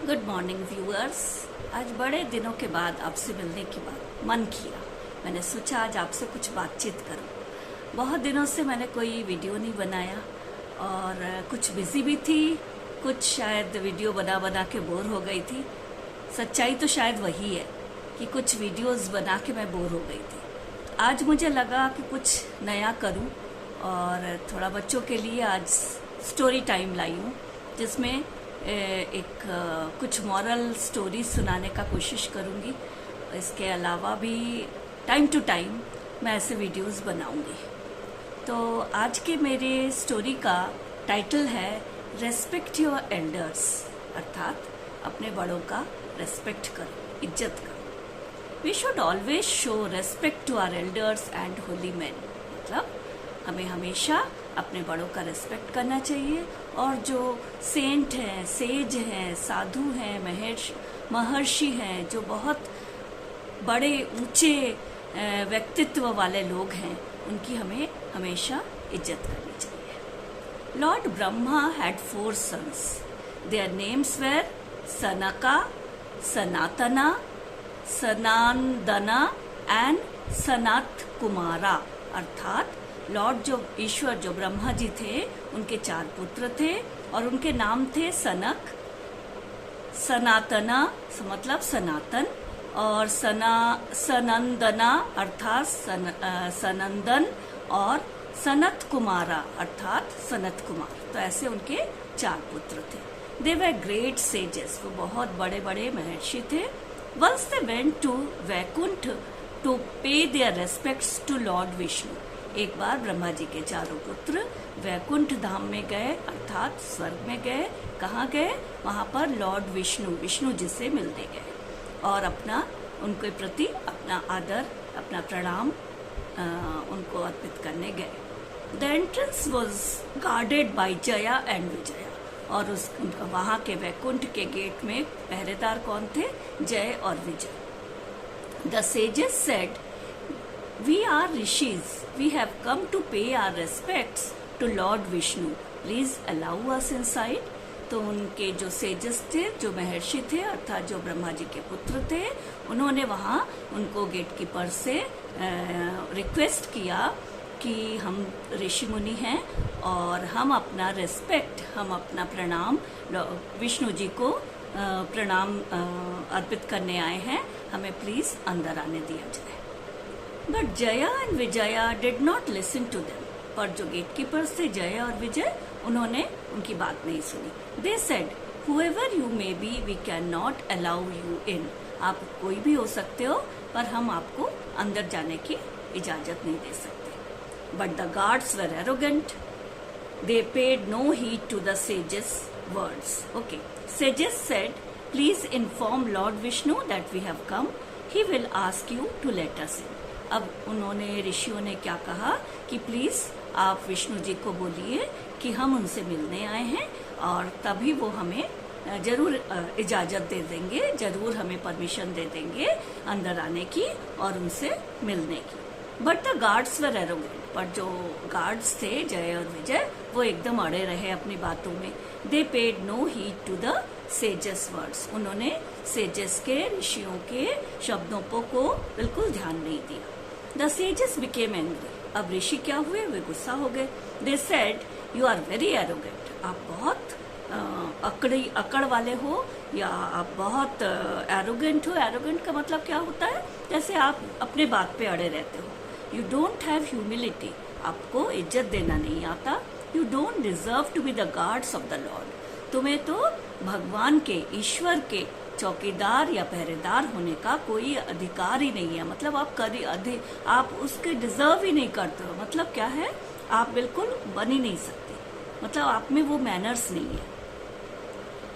Good morning viewers. आज बड़े दिनों के बाद आपसे मिलने के बाद मन किया, मैंने सोचा आज आपसे कुछ बातचीत करूं। बहुत दिनों से मैंने कोई वीडियो नहीं बनाया और कुछ बिजी भी थी, कुछ शायद वीडियो बना बना के बोर हो गई थी। सच्चाई तो शायद वही है कि कुछ वीडियोस बना के मैं बोर हो गई थी। आज मुझे लगा कि कुछ नया करूं और थोड़ा बच्चों के लिए आज स्टोरी टाइम लाई हूं, जिसमें एक कुछ मॉरल स्टोरी सुनाने का कोशिश करूंगी। इसके अलावा भी टाइम टू टाइम मैं ऐसे वीडियोस बनाऊंगी। तो आज के मेरे स्टोरी का टाइटल है रेस्पेक्ट योर एल्डर्स, अर्थात अपने बड़ों का रेस्पेक्ट करो, इज्जत करो। We should always show respect to our elders and holy man, मतलब हमें हमेशा अपने बड़ों का रेस्पेक्ट करना चाहिए। और जो सेंट हैं, सेज हैं, साधु हैं, महर्षि हैं, जो बहुत बड़े ऊंचे व्यक्तित्व वाले लोग हैं, उनकी हमें हमेशा इज्जत करनी चाहिए। Lord Brahma had 4 sons. Their names were Sanaka, Sanatana, Sanandana and Sanat Kumara, अर्थात लॉर्ड जो ईश्वर जो ब्रह्मा जी थे, उनके 4 पुत्र थे और उनके नाम थे सनक, सनातना मतलब सनातन, और सनंदना अर्थात सनंदन, और सनत कुमारा अर्थात सनत कुमार। तो ऐसे उनके 4 पुत्र थे। दे वर ग्रेट सेजेस, वो बहुत बड़े बड़े महर्षि थे। Once they went to Vaikuntha to pay their respects to lord Vishnu. एक बार ब्रह्मा जी के 4 पुत्र वैकुंठ धाम में गए, अर्थात स्वर्ग में गए। कहाँ गए? वहां पर लॉर्ड विष्णु जी से मिलने गए और अपना उनके प्रति अपना आदर, अपना प्रणाम उनको अर्पित करने गए। The entrance was guarded by Jaya and Vijaya, और उनका वहां के वैकुंठ के गेट में पहरेदार कौन थे? जय और Vijay. The sages said, We are rishis. We have come to pay our respects to Lord Vishnu. Please allow us inside. तो उनके जो सेजस थे, जो महर्षि थे, अर्थात जो ब्रह्मा जी के पुत्र थे, उन्होंने वहाँ उनको गेट कीपर से रिक्वेस्ट किया कि हम ऋषि मुनि हैं और हम अपना रेस्पेक्ट, हम अपना प्रणाम विष्णु जी को प्रणाम अर्पित करने आए हैं, हमें प्लीज अंदर आने दिया जाए। But Jaya and Vijaya did not listen to them, पर जो गेटकीपर्स थे जय और विजय, उन्होंने उनकी बात नहीं सुनी। They said, however you may be, we can not allow you in. आप कोई भी हो सकते हो, पर हम आपको अंदर जाने की इजाजत नहीं दे सकते। But the guards were arrogant, they paid no heed to the sages words. Okay, sages said, please inform lord Vishnu that we have come, he will ask you to let us in. अब उन्होंने, ऋषियों ने क्या कहा कि please आप विष्णु जी को बोलिए कि हम उनसे मिलने आए हैं और तभी वो हमें जरूर इजाजत दे देंगे, जरूर हमें परमिशन दे देंगे अंदर आने की और उनसे मिलने की। But the guards were arrogant, पर जो गार्ड्स थे जय और विजय, वो एकदम अड़े रहे अपनी बातों में। They paid no heed to the sages words, उन्होंने सेजस के, ऋषियों के शब्दों को बिल्कुल ध्यान नहीं दिया। द सेजस बिकेम एंग्री, अब ऋषि क्या हुए? वे गुस्सा हो गए। They said, you are very arrogant, आप बहुत अकड़ वाले हो, या आप बहुत एरोगेंट हो। एरोगेंट का मतलब क्या होता है? जैसे आप अपने बात पे अड़े रहते हो। यू डोंट हैव ह्यूमिलिटी, आपको इज्जत देना नहीं आता। You don't deserve to be the guards of the lord, तुम्हें तो भगवान के, ईश्वर के चौकीदार या पहरेदार होने का कोई अधिकार ही नहीं है। मतलब आप उसके डिजर्व ही नहीं करते हो। मतलब क्या है? आप बिल्कुल बन ही नहीं सकते, मतलब आप में वो मैनर्स नहीं है।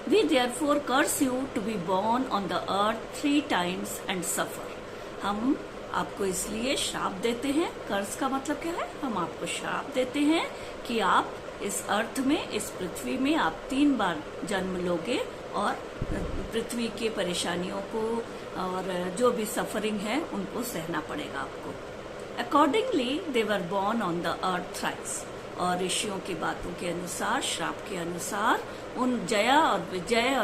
We therefore curse you to be born on the earth 3 times and suffer. हम आपको इसलिए श्राप देते हैं। कर्स का मतलब क्या है? हम आपको श्राप देते हैं कि आप इस अर्थ में, इस पृथ्वी में आप 3 बार जन्म लोगे और पृथ्वी के परेशानियों को और जो भी सफरिंग है उनको सहना पड़ेगा आपको। Accordingly they were born on the earth thrice, और ऋषियों की बातों के अनुसार, श्राप के अनुसार, उन जया और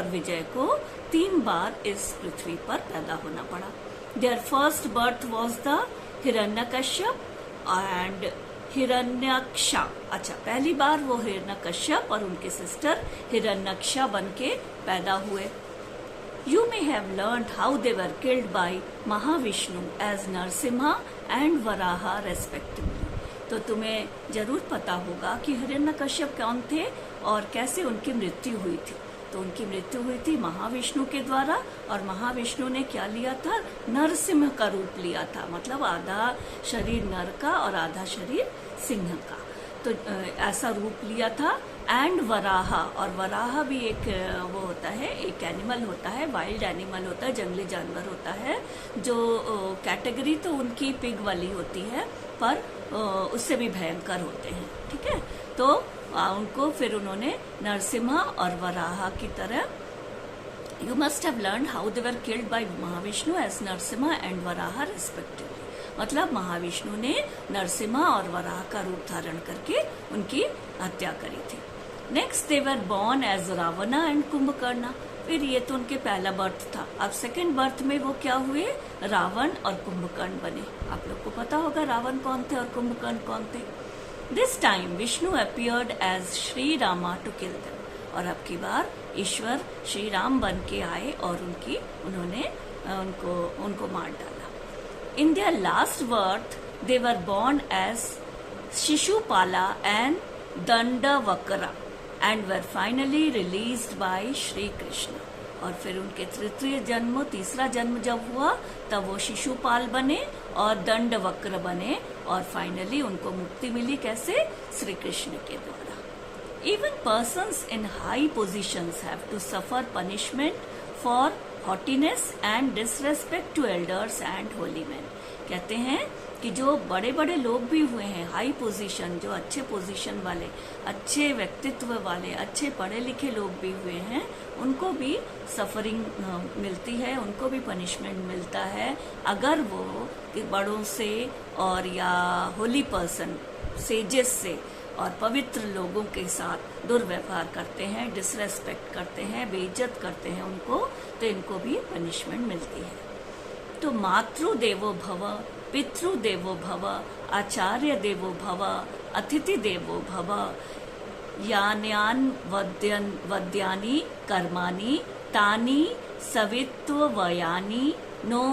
विजय को 3 बार इस पृथ्वी पर पैदा होना पड़ा। Their first birth was the Hiranyakashipu and Hiranyaksha. अच्छा, पहली बार वो हिरण्यकश्यप और उनके सिस्टर हिरण्यक्षा बन के पैदा हुए। You may have learned how they were killed by Mahavishnu as Narsimha and Varaha respectively. तो तुम्हें जरूर पता होगा कि हिरण्यकश्यप कौन थे और कैसे उनकी मृत्यु हुई थी। तो उनकी मृत्यु हुई थी महाविष्णु के द्वारा, और महाविष्णु ने क्या लिया था? नरसिंह का रूप लिया था, मतलब आधा शरीर नर का और आधा शरीर सिंह का। तो ऐसा रूप लिया था। एंड वराहा, और वराहा भी एक वो होता है, एक एनिमल होता है, वाइल्ड एनिमल होता है, जंगली जानवर होता है, जो कैटेगरी तो उनकी पिग वाली होती है, पर उससे भी भयंकर होते हैं। ठीक है, तो उनको फिर उन्होंने नरसिम्हा और वराहा की तरह, you must have learned how they were killed by Mahavishnu as Narasimha and Varaha respectively. मतलब महाविष्णु ने नरसिम्हा और वराह का रूप धारण करके उनकी हत्या करी थी। Next they were born as Ravana and Kumbhakarna. फिर ये तो उनके पहला बर्थ था। अब सेकेंड बर्थ में वो क्या हुए? रावण और कुंभकर्ण बने। आप लोग को पता होगा रावण कौन थे और कुंभकर्ण कौन थे। This time Vishnu appeared as Shri Rama to kill them. और अब की बार ईश्वर श्री राम बन के आए और उन्होंने उनको मार डाला। In their last birth, they were born as Shishupala and Dandavakra and were finally released by Shri Krishna. और फिर उनके तीसरा जन्म जब हुआ तब वो शिशुपाल बने और दंडवक्र बने, और फाइनली उनको मुक्ति मिली। कैसे? श्री कृष्ण के द्वारा। Even persons in high positions have to suffer punishment for haughtiness and disrespect to elders and holy men। कहते हैं कि जो बड़े बड़े लोग भी हुए हैं, हाई पोजीशन, जो अच्छे पोजीशन वाले, अच्छे व्यक्तित्व वाले, अच्छे पढ़े लिखे लोग भी हुए हैं, उनको भी सफरिंग मिलती है, उनको भी पनिशमेंट मिलता है अगर वो बड़ों से और या होली पर्सन, सेजेस से और पवित्र लोगों के साथ दुर्व्यवहार करते हैं, डिसरेस्पेक्ट करते हैं, बेइज्जत करते हैं उनको, तो इनको भी पनिशमेंट मिलती है। तो मातृ देवो भव, पितृ देवो भव, आचार्य देवो भव, अतिथि देवो भव, यान्यान वद्यानि कर्माणि तानि सवित्वयानि नो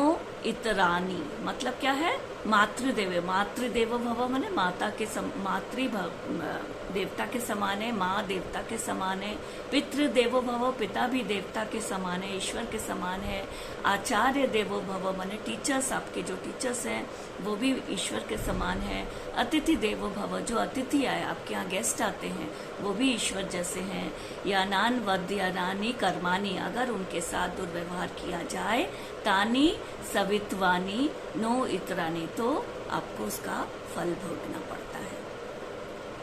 इतरानी। मतलब क्या है? मातृदेवो भव माने माता के देवता के समान है, माँ देवता के समान है। पितृ देवो भव, पिता भी देवता के समान है, ईश्वर के समान है। आचार्य देवो भव माने टीचर्स, आपके जो टीचर्स हैं वो भी ईश्वर के समान है। अतिथि देवो भव, जो अतिथि आए, आपके यहाँ गेस्ट आते हैं, वो भी ईश्वर जैसे हैं। यानान वद्यानानि कर्माणि, अगर उनके साथ दुर्व्यवहार किया जाए, तानी सवित्वानी नो इतरानी, तो आपको उसका फल भोगना पड़ता है।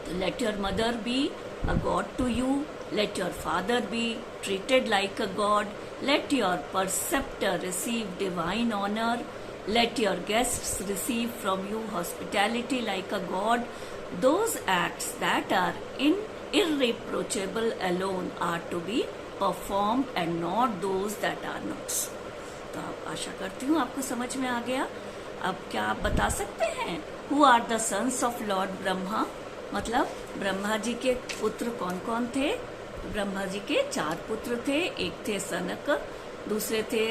तो let your mother be a god to you, let your father be treated like a god, let your preceptor receive divine honour, let your guests receive from you hospitality like a god. Those acts that are irreproachable alone are to be performed and not those that are not. तो आप आशा करती हूँ आपको समझ में आ गया। अब क्या आप बता सकते हैं Who are the sons of Lord Brahma? मतलब ब्रह्मा जी के पुत्र कौन कौन थे? ब्रह्मा जी के 4 पुत्र थे। एक थे सनक, दूसरे थे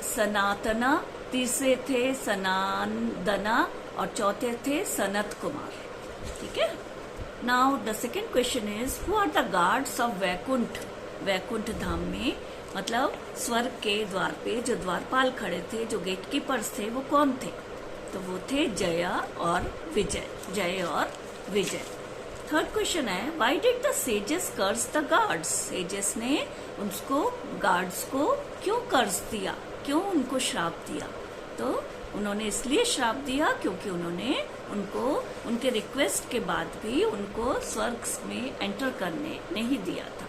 सनातना, तीसरे थे सनांदना और चौथे थे सनत कुमार। ठीक है। Now the second question is who are the guards of Vaikuntha? Vaikuntha धाम में मतलब स्वर्ग के द्वार पे जो द्वारपाल खड़े थे, जो गेटकीपर्स थे, वो कौन थे? तो वो थे जया और विजय। जय और विजय। थर्ड क्वेश्चन है why did the sages curse the guards? Sages ने उसको गार्ड्स को क्यों कर्स दिया, क्यों उनको श्राप दिया? तो उन्होंने इसलिए श्राप दिया क्योंकि उन्होंने उनको उनके रिक्वेस्ट के बाद भी उनको स्वर्ग में एंटर करने नहीं दिया था।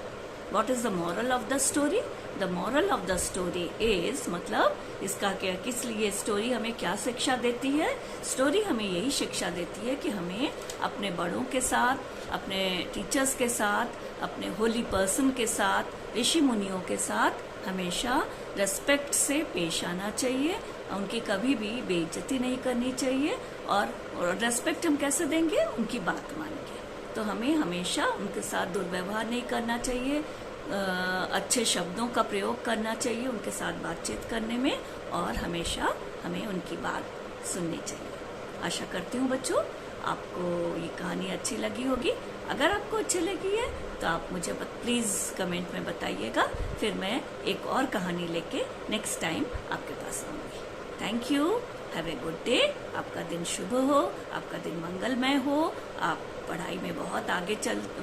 What is the moral of the story? The moral of the story is, मतलब इसका क्या, किस लिए स्टोरी हमें क्या शिक्षा देती है? स्टोरी हमें यही शिक्षा देती है कि हमें अपने बड़ों के साथ, अपने टीचर्स के साथ, अपने होली पर्सन के साथ, ऋषि मुनियों के साथ हमेशा रेस्पेक्ट से पेश आना चाहिए, उनकी कभी भी बेइज्जती नहीं करनी चाहिए। और रेस्पेक्ट हम कैसे देंगे? उनकी बात मान के। तो हमें हमेशा उनके साथ दुर्व्यवहार नहीं करना चाहिए, अच्छे शब्दों का प्रयोग करना चाहिए उनके साथ बातचीत करने में, और हमेशा हमें उनकी बात सुननी चाहिए। आशा करती हूँ बच्चों आपको ये कहानी अच्छी लगी होगी। अगर आपको अच्छी लगी है तो आप मुझे प्लीज़ कमेंट में बताइएगा, फिर मैं एक और कहानी लेके नेक्स्ट टाइम आपके पास आऊँगी। Thank you, have a good day. आपका दिन शुभ हो, आपका दिन मंगलमय हो, आप पढ़ाई में बहुत आगे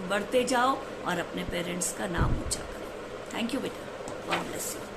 बढ़ते जाओ और अपने पेरेंट्स का नाम ऊंचा करो। थैंक यू बेटा, गॉड ब्लेस यू।